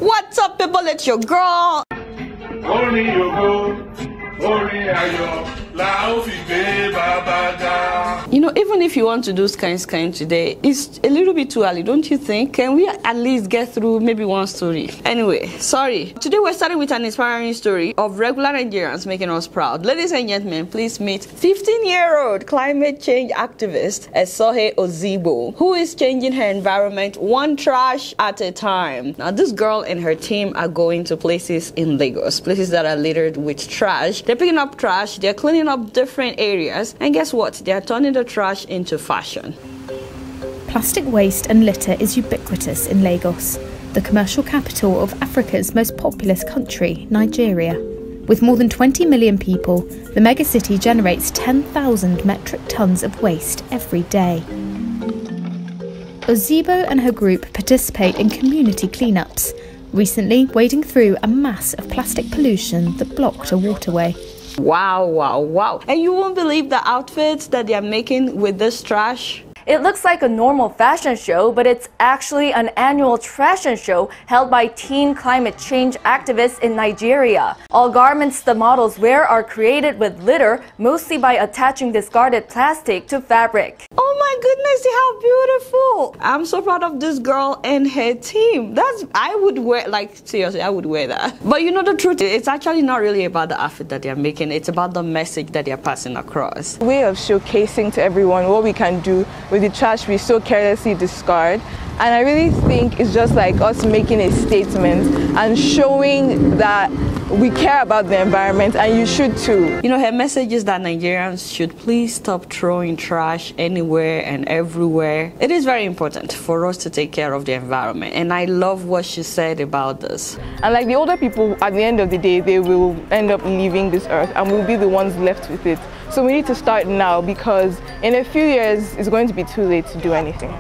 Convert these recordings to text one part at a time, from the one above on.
What's up, people? It's your girl. You know, even if you want to do scan today, it's a little bit too early, don't you think? Can we at least get through maybe one story? Anyway, sorry. Today we're starting with an inspiring story of regular Nigerians making us proud. Ladies and gentlemen, please meet 15-year-old climate change activist Esohe Ozigbo, who is changing her environment one trash at a time. Now, this girl and her team are going to places in Lagos, places that are littered with trash. They're picking up trash, they're cleaning up different areas, and guess what? They're turning the trash into fashion. Plastic waste and litter is ubiquitous in Lagos, the commercial capital of Africa's most populous country, Nigeria. With more than 20 million people, the megacity generates 10,000 metric tons of waste every day. Ozigbo and her group participate in community cleanups, recently wading through a mass of plastic pollution that blocked a waterway. Wow, wow, wow. And you won't believe the outfits that they are making with this trash. It looks like a normal fashion show, but it's actually an annual fashion show held by teen climate change activists in Nigeria. All garments the models wear are created with litter, mostly by attaching discarded plastic to fabric. Oh my goodness, see how beautiful. I'm so proud of this girl and her team. I would wear, like, seriously, I would wear that. But you know the truth, it's actually not really about the outfit that they're making, it's about the message that they're passing across. A way of showcasing to everyone what we can do with the trash we so carelessly discard. And I really think it's just like us making a statement and showing that we care about the environment, and you should too. You know, her message is that Nigerians should please stop throwing trash anywhere and everywhere. It is very important for us to take care of the environment, and I love what she said about this. And like the older people, at the end of the day, they will end up leaving this earth and we'll be the ones left with it. So we need to start now, because in a few years it's going to be too late to do anything.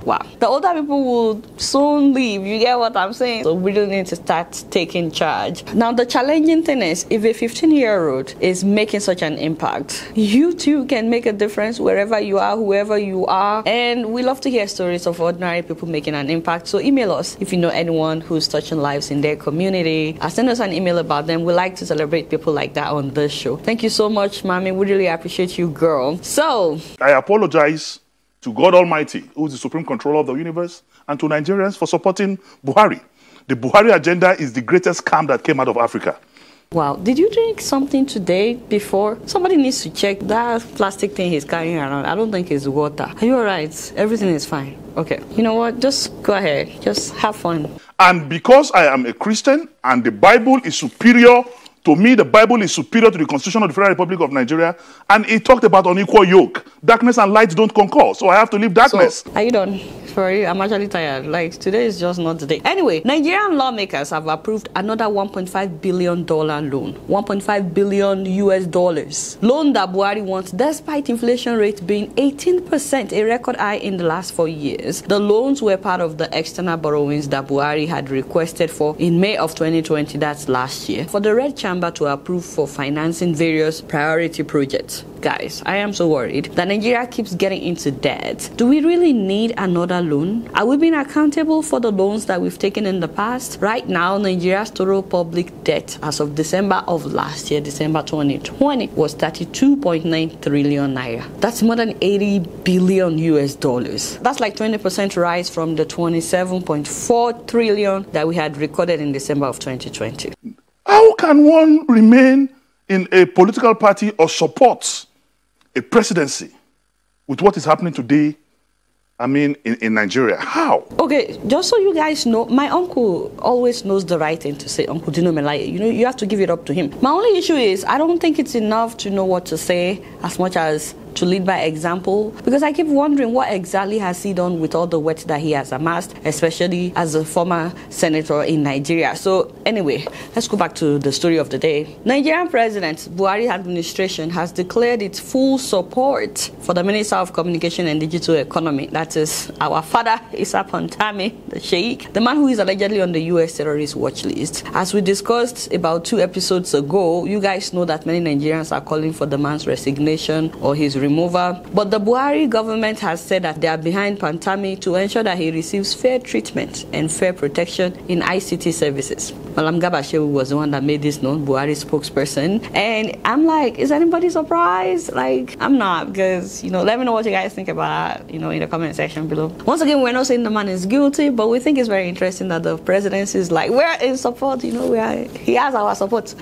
Wow. The older people will soon leave, you get what I'm saying? So we really need to start taking charge. Now, the challenging thing is, if a 15-year-old is making such an impact, you too can make a difference wherever you are, whoever you are. And we love to hear stories of ordinary people making an impact. So email us if you know anyone who's touching lives in their community. Send us an email about them. We like to celebrate people like that on this show. Thank you so much, Mommy. We really appreciate you, girl. So I apologize to God Almighty, who is the supreme controller of the universe, and to Nigerians for supporting Buhari. The Buhari agenda is the greatest scam that came out of Africa. Wow, did you drink something today before? Somebody needs to check that plastic thing he's carrying around. I don't think it's water. Are you alright? Everything is fine. Okay, you know what? Just go ahead. Just have fun. And because I am a Christian and the Bible is superior to me, the Bible is superior to the Constitution of the Federal Republic of Nigeria, and it talked about unequal yoke. Darkness and light don't concur, so I have to leave darkness. So, are you done? Sorry, I'm actually tired. Like, today is just not the day. Anyway, Nigerian lawmakers have approved another $1.5 billion loan. $1.5 billion US dollars. Loan that Buhari wants, despite inflation rate being 18%, a record high in the last 4 years. The loans were part of the external borrowings that Buhari had requested for in May of 2020, that's last year, for the Red Chamber to approve for financing various priority projects. Guys, I am so worried that Nigeria keeps getting into debt. Do we really need another loan? Are we being accountable for the loans that we've taken in the past? Right now, Nigeria's total public debt as of December of last year, December 2020, was 32.9 trillion naira. That's more than 80 billion US dollars. That's like 20% rise from the 27.4 trillion that we had recorded in December of 2020. How can one remain in a political party or support a presidency with what is happening today, I mean, in Nigeria? How? Okay, just so you guys know, my uncle always knows the right thing to say. Uncle Dino Melaye, you know, you have to give it up to him. My only issue is, I don't think it's enough to know what to say as much as to lead by example, because I keep wondering what exactly has he done with all the wealth that he has amassed, especially as a former senator in Nigeria. So anyway, let's go back to the story of the day. Nigerian President Buhari administration has declared its full support for the Minister of Communication and Digital Economy. That is our father, Issa Pantami, the Sheikh, the man who is allegedly on the US terrorist watch list. As we discussed about 2 episodes ago, you guys know that many Nigerians are calling for the man's resignation or his removal. But the Buhari government has said that they are behind Pantami to ensure that he receives fair treatment and fair protection in ICT services. Malam Gabashewu was the one that made this known, Buhari spokesperson. And I'm like, is anybody surprised? Like, I'm not, because, let me know what you guys think about that, in the comment section below. Once again, we're not saying the man is guilty, but we think it's very interesting that the presidency is like, we're in support, he has our support.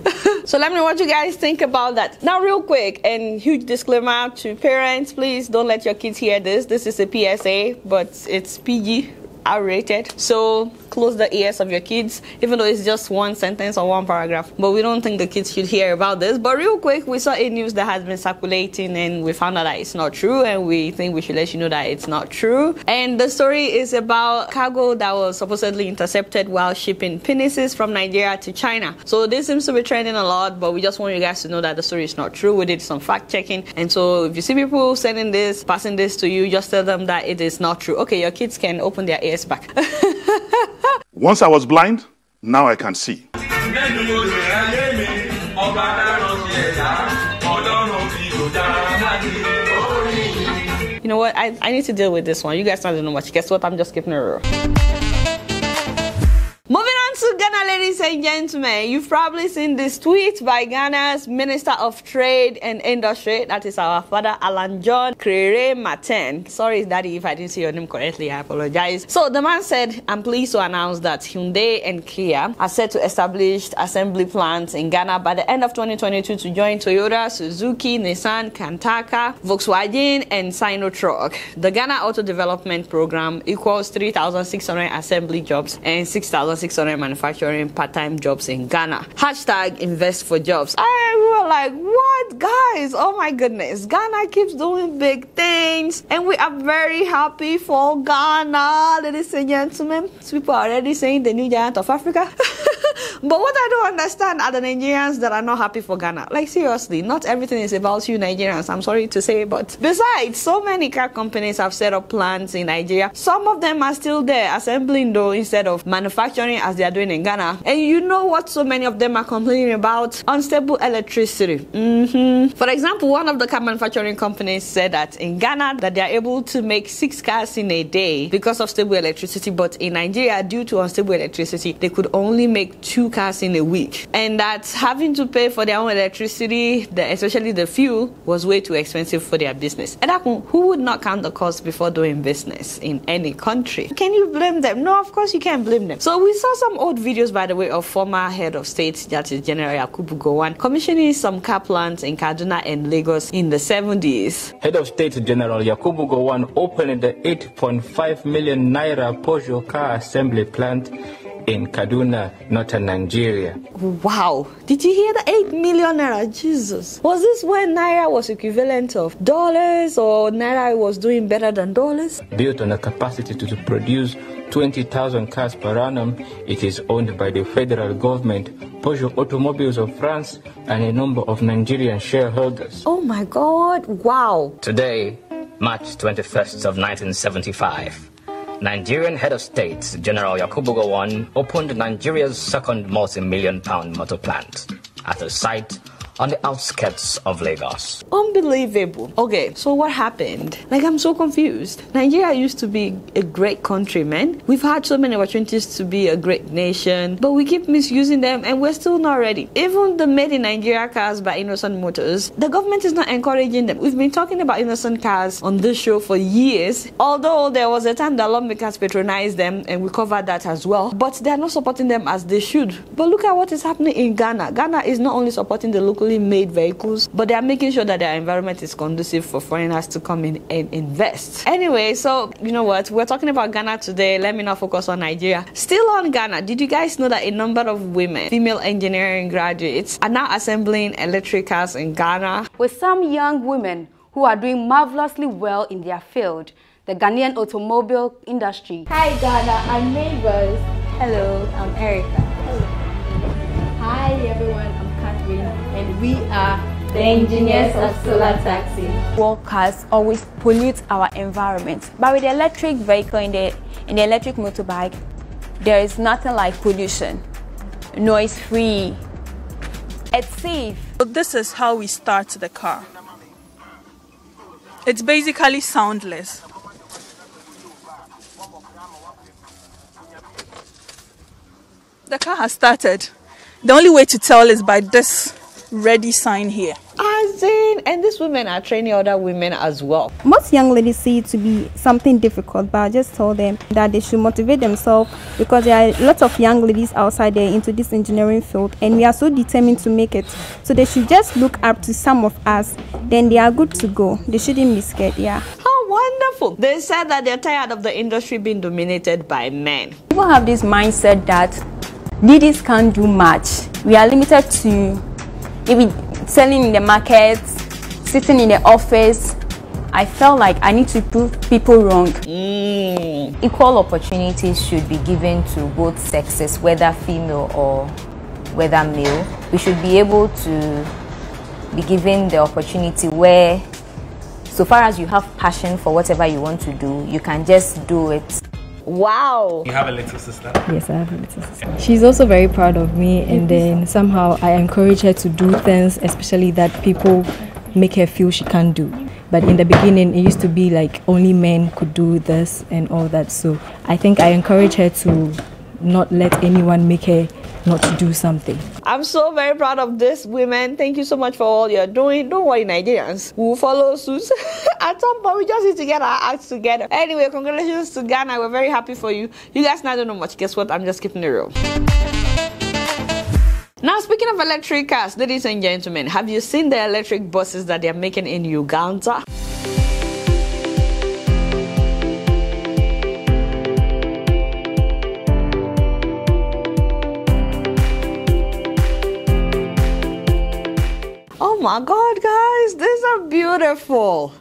So let me know what you guys think about that. Now, real quick, and huge disclaimer to parents, please don't let your kids hear this. This is a PSA, but it's PG. R-rated, so close the ears of your kids, even though it's just one sentence or one paragraph. But we don't think the kids should hear about this. But real quick, we saw a news that has been circulating and we found out that it's not true, and we think we should let you know that it's not true. And the story is about cargo that was supposedly intercepted while shipping penises from Nigeria to China. So this seems to be trending a lot, but we just want you guys to know that the story is not true. We did some fact checking, and so if you see people sending this, passing this to you, just tell them that it is not true. Okay, your kids can open their ears back. Once I was blind, now I can see. You know what? I need to deal with this one. You guys don't know much. Guess what? I'm just skipping a row. Moving on to Ghana, ladies and gentlemen. You've probably seen this tweet by Ghana's Minister of Trade and Industry. That is our father, Alan John Krere Maten. Sorry, Daddy, if I didn't say your name correctly. I apologize. So the man said, I'm pleased to announce that Hyundai and Kia are set to establish assembly plants in Ghana by the end of 2022 to join Toyota, Suzuki, Nissan, Kantaka, Volkswagen, and Sinotruk. The Ghana Auto Development Program equals 3,600 assembly jobs and 6,600 manufacturing part-time jobs in Ghana. Hashtag invest for jobs. We were like, what, guys? Oh my goodness. Ghana keeps doing big things, and we are very happy for Ghana, ladies and gentlemen. People are already saying the new giant of Africa. But what I don't understand are the Nigerians that are not happy for Ghana. Like, seriously, not everything is about you Nigerians, I'm sorry to say. But besides, so many car companies have set up plants in Nigeria. Some of them are still there, assembling though, instead of manufacturing as they are doing in Ghana. And you know what so many of them are complaining about? Unstable electricity. For example, one of the car manufacturing companies said that in Ghana that they are able to make 6 cars in a day because of stable electricity. But in Nigeria, due to unstable electricity, they could only make 2 cars in a week, and that having to pay for their own electricity, especially the fuel, was way too expensive for their business. And who would not count the cost before doing business in any country? Can you blame them? No, of course you can't blame them. So we saw some old videos, by the way, of former head of state, that is General Yakubu Gowon, commissioning some car plants in Kaduna and Lagos in the 70s. Head of State General Yakubu Gowon opened the 8.5 million naira Peugeot car assembly plant in Kaduna, northern Nigeria. Wow. Did you hear the 8 million naira? Jesus. Was this when naira was equivalent of dollars, or naira was doing better than dollars? Built on a capacity to produce 20,000 cars per annum, it is owned by the federal government, Peugeot Automobiles of France, and a number of Nigerian shareholders. Oh my God. Wow. Today, March 21st of 1975, Nigerian head of state, General Yakubu Gowon, opened Nigeria's second multi-million-pound motor plant at a site on the outskirts of Lagos. Unbelievable. Okay, so what happened? Like, I'm so confused. Nigeria used to be a great country, man. We've had so many opportunities to be a great nation, but we keep misusing them and we're still not ready. Even the made in Nigeria cars by Innocent Motors, the government is not encouraging them. We've been talking about innocent cars on this show for years, although there was a time that lawmakers patronized them and we covered that as well, but they're not supporting them as they should. But look at what is happening in Ghana. Ghana is not only supporting the local made vehicles, but they are making sure that their environment is conducive for foreigners to come in and invest. Anyway, so you know what, we're talking about Ghana today. Let me not focus on Nigeria. Still on Ghana, did you guys know that a number of women, female engineering graduates, are now assembling electric cars in Ghana? With some young women who are doing marvelously well in their field, the Ghanaian automobile industry. Hi Ghana, I'm neighbors. Hello, I'm Erica. Hello. Hi everyone, I'm Catherine, and we are the engineers of Solar Taxi. World cars always pollute our environment, but with the electric vehicle in the electric motorbike, there is nothing like pollution. Noise free. It's safe. So this is how we start the car. It's basically soundless. The car has started. The only way to tell is by this ready sign here. As in, and these women are training other women as well. Most young ladies see it to be something difficult, but I just told them that they should motivate themselves because there are lots of young ladies outside there into this engineering field and we are so determined to make it. So they should just look up to some of us, then they are good to go. They shouldn't be scared, yeah. How wonderful. They said that they're tired of the industry being dominated by men. People have this mindset that ladies can't do much. We are limited to maybe selling in the market, sitting in the office. I felt like I need to prove people wrong. Equal opportunities should be given to both sexes, whether female or whether male. We should be able to be given the opportunity where, so far as you have passion for whatever you want to do, you can just do it. Wow. You have a little sister? Yes, I have a little sister. She's also very proud of me, and then somehow I encourage her to do things, especially that people make her feel she can't do. But in the beginning, it used to be like only men could do this and all that. So I think I encourage her to not let anyone make her not to do something. I'm so very proud of this women. Thank you so much for all you're doing. Don't worry, Nigerians. We'll follow suit. At some point, we just need to get our acts together. Anyway, congratulations to Ghana. We're very happy for you. You guys now don't know much. Guess what? I'm just keeping it real. Now, speaking of electric cars, ladies and gentlemen, have you seen the electric buses that they're making in Uganda? Oh my God, guys, these are beautiful.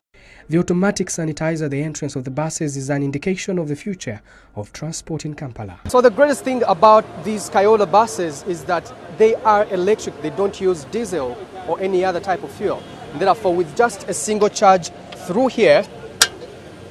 The automatic sanitizer at the entrance of the buses is an indication of the future of transport in Kampala. So the greatest thing about these Kayola buses is that they are electric. They don't use diesel or any other type of fuel. And therefore, with just a single charge through here,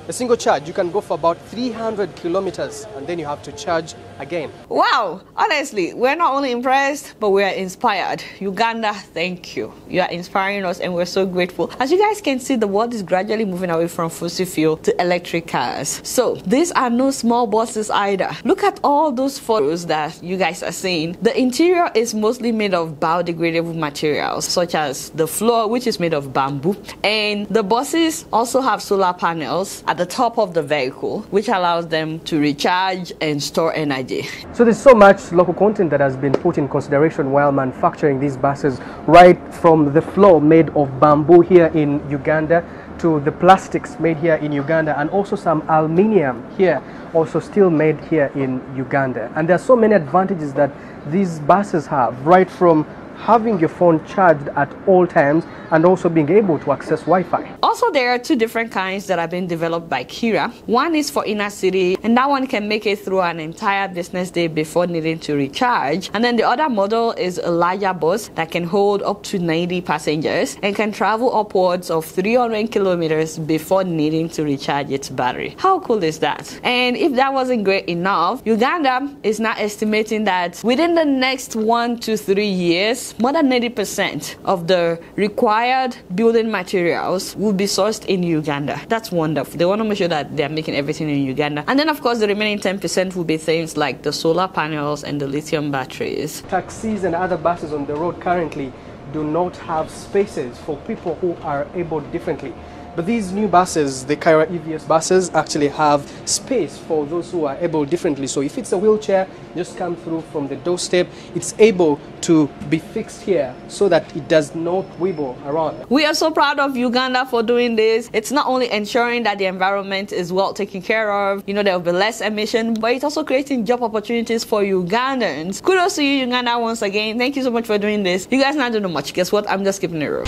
a single charge, you can go for about 300 kilometers and then you have to charge again. Wow, honestly, we're not only impressed, but we are inspired. Uganda, thank you. You are inspiring us and we're so grateful. As you guys can see, the world is gradually moving away from fossil fuel to electric cars. So these are no small buses either. Look at all those photos that you guys are seeing. The interior is mostly made of biodegradable materials, such as the floor, which is made of bamboo. And the buses also have solar panels at the top of the vehicle, which allows them to recharge and store energy. So there's so much local content that has been put in consideration while manufacturing these buses, right from the floor made of bamboo here in Uganda to the plastics made here in Uganda, and also some aluminium here, also still made here in Uganda. And there are so many advantages that these buses have, right from having your phone charged at all times and also being able to access Wi-Fi. Also, there are two different kinds that have been developed by Kira. One is for inner city, and that one can make it through an entire business day before needing to recharge. And then the other model is a larger bus that can hold up to 90 passengers and can travel upwards of 300 kilometers before needing to recharge its battery. How cool is that? And if that wasn't great enough, Uganda is now estimating that within the next 1 to 3 years, more than 90% of the required building materials will be sourced in Uganda. That's wonderful. They want to make sure that they're making everything in Uganda. And then, of course, the remaining 10% will be things like the solar panels and the lithium batteries. Taxis and other buses on the road currently do not have spaces for people who are able differently. But these new buses, the Kaira EVS buses, actually have space for those who are able differently. So if it's a wheelchair, just come through from the doorstep, it's able to be fixed here so that it does not wibble around. We are so proud of Uganda for doing this. It's not only ensuring that the environment is well taken care of, you know, there will be less emission, but it's also creating job opportunities for Ugandans. Kudos to you, Uganda, once again. Thank you so much for doing this. You guys not do much. Guess what? I'm just keeping it real.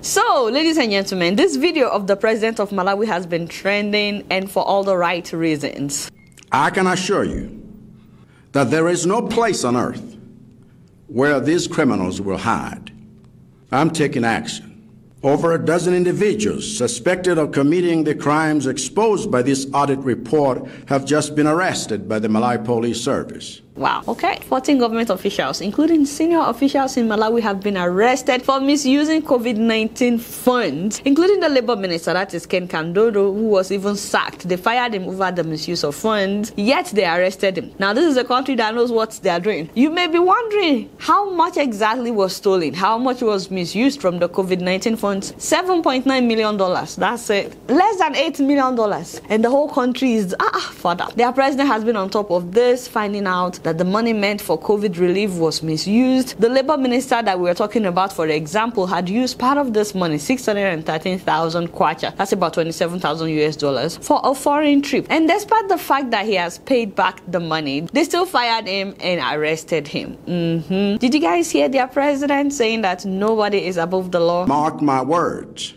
So, ladies and gentlemen, this video of the president of Malawi has been trending, and for all the right reasons. I can assure you that there is no place on earth where these criminals will hide. I'm taking action. Over a dozen individuals suspected of committing the crimes exposed by this audit report have just been arrested by the Malawi Police Service. Wow. Okay. 14 government officials, including senior officials in Malawi, have been arrested for misusing COVID-19 funds, including the Labour Minister, that is Ken Kandodo, who was even sacked. They fired him over the misuse of funds, yet they arrested him. Now, this is a country that knows what they are doing. You may be wondering how much exactly was stolen, how much was misused from the COVID-19 funds. $7.9 million. That's it. Less than $8 million. And the whole country is further. Their president has been on top of this, finding out that the money meant for COVID relief was misused. The Labour Minister that we were talking about, for example, had used part of this money, 613,000 kwacha, that's about $27,000 for a foreign trip. And despite the fact that he has paid back the money, they still fired him and arrested him. Did you guys hear their president saying that nobody is above the law? Mark my words.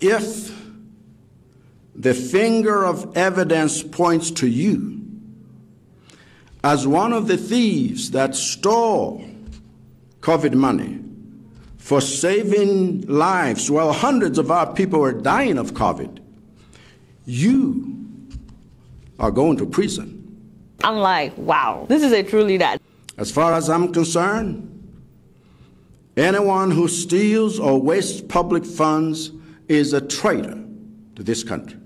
If the finger of evidence points to you as one of the thieves that stole COVID money for saving lives while hundreds of our people were dying of COVID, you are going to prison. I'm like, wow, this is a true leader. As far as I'm concerned, anyone who steals or wastes public funds is a traitor to this country.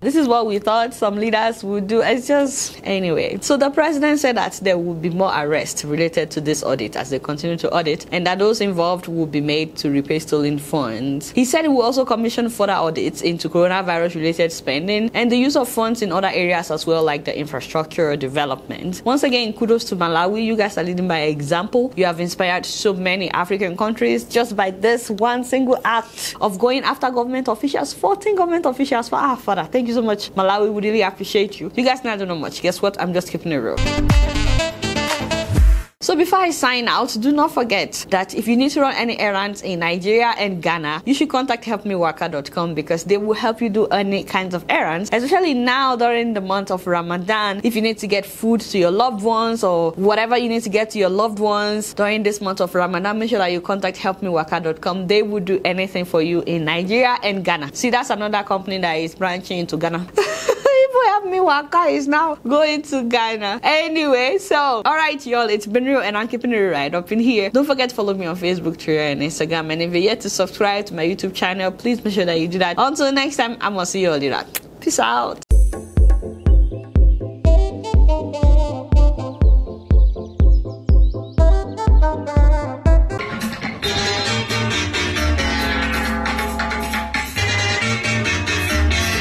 This is what we thought some leaders would do. It's just, anyway. So the president said that there will be more arrests related to this audit as they continue to audit, and that those involved will be made to repay stolen funds. He said he will also commission further audits into coronavirus-related spending and the use of funds in other areas as well, like the infrastructure development. Once again, kudos to Malawi. You guys are leading by example. You have inspired so many African countries just by this one single act of going after government officials. 14 government officials for our father. Thank you so much, Malawi. We really appreciate you. You guys now don't know much. Guess what? I'm just keeping it real. So before I sign out, do not forget that if you need to run any errands in Nigeria and Ghana, you should contact helpmewaka.com because they will help you do any kinds of errands, especially now during the month of Ramadan. If you need to get food to your loved ones or whatever you need to get to your loved ones during this month of Ramadan, make sure that you contact helpmewaka.com. They will do anything for you in Nigeria and Ghana. See, that's another company that is branching into Ghana. Help Me Waka is now going to Ghana. Anyway, so alright y'all, it's been real and I'm keeping it right up in here. Don't forget to follow me on Facebook, Twitter, and Instagram. And if you're yet to subscribe to my YouTube channel, please make sure that you do that. Until next time, I'm gonna see you all later. Peace out.